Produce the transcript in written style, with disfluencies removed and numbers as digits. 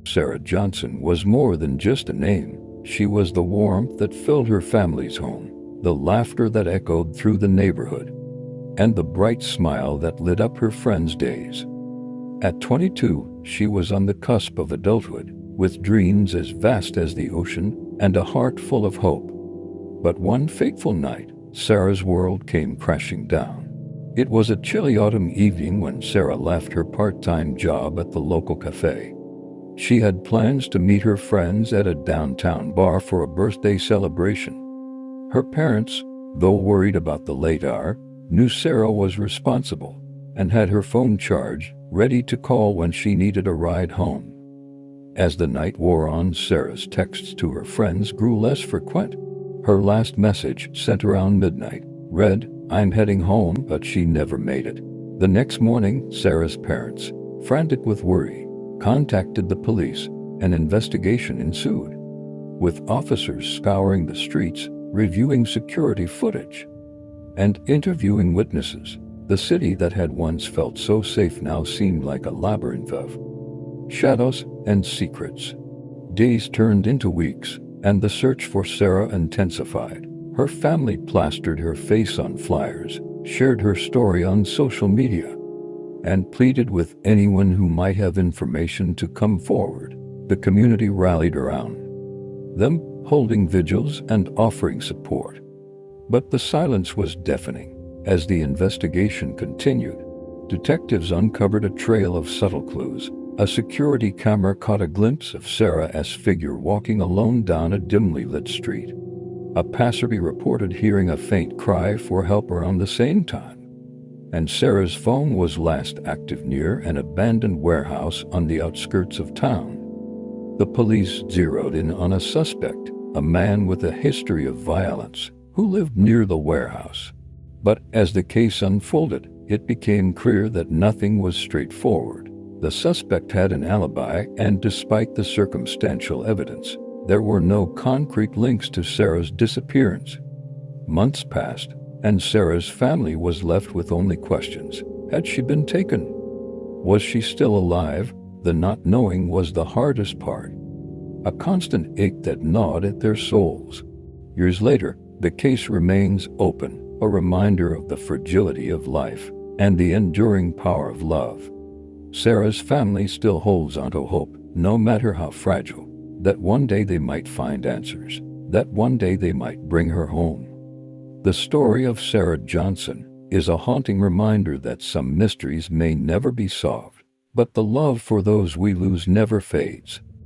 Sarah Johnson was more than just a name. She was the warmth that filled her family's home, the laughter that echoed through the neighborhood, and the bright smile that lit up her friends' days. At 22, she was on the cusp of adulthood, with dreams as vast as the ocean and a heart full of hope. But one fateful night, Sarah's world came crashing down. It was a chilly autumn evening when Sarah left her part-time job at the local cafe. She had plans to meet her friends at a downtown bar for a birthday celebration. Her parents, though worried about the late hour, knew Sarah was responsible and had her phone charged, ready to call when she needed a ride home. As the night wore on, Sarah's texts to her friends grew less frequent. Her last message, sent around midnight, read, "I'm heading home," but she never made it. The next morning, Sarah's parents, frantic with worry, contacted the police. An investigation ensued, with officers scouring the streets, reviewing security footage, and interviewing witnesses. The city that had once felt so safe now seemed like a labyrinth of shadows and secrets. Days turned into weeks, and the search for Sarah intensified. Her family plastered her face on flyers, shared her story on social media, and pleaded with anyone who might have information to come forward. The community rallied around them, holding vigils and offering support. But the silence was deafening. As the investigation continued, detectives uncovered a trail of subtle clues. A security camera caught a glimpse of Sarah's figure walking alone down a dimly lit street. A passerby reported hearing a faint cry for help around the same time. And Sarah's phone was last active near an abandoned warehouse on the outskirts of town. The police zeroed in on a suspect, a man with a history of violence, who lived near the warehouse. But as the case unfolded, it became clear that nothing was straightforward. The suspect had an alibi, and despite the circumstantial evidence, there were no concrete links to Sarah's disappearance. Months passed, and Sarah's family was left with only questions. Had she been taken? Was she still alive? The not knowing was the hardest part, a constant ache that gnawed at their souls. Years later, the case remains open, a reminder of the fragility of life and the enduring power of love. Sarah's family still holds onto hope, no matter how fragile, that one day they might find answers, that one day they might bring her home. The story of Sarah Johnson is a haunting reminder that some mysteries may never be solved, but the love for those we lose never fades.